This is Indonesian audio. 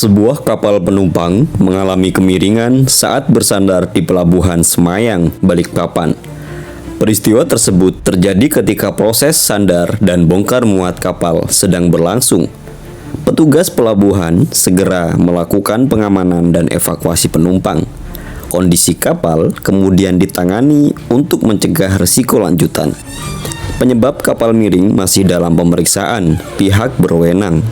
Sebuah kapal penumpang mengalami kemiringan saat bersandar di pelabuhan Semayang, Balikpapan. Peristiwa tersebut terjadi ketika proses sandar dan bongkar muat kapal sedang berlangsung. Petugas pelabuhan segera melakukan pengamanan dan evakuasi penumpang. Kondisi kapal kemudian ditangani untuk mencegah risiko lanjutan. Penyebab kapal miring masih dalam pemeriksaan pihak berwenang.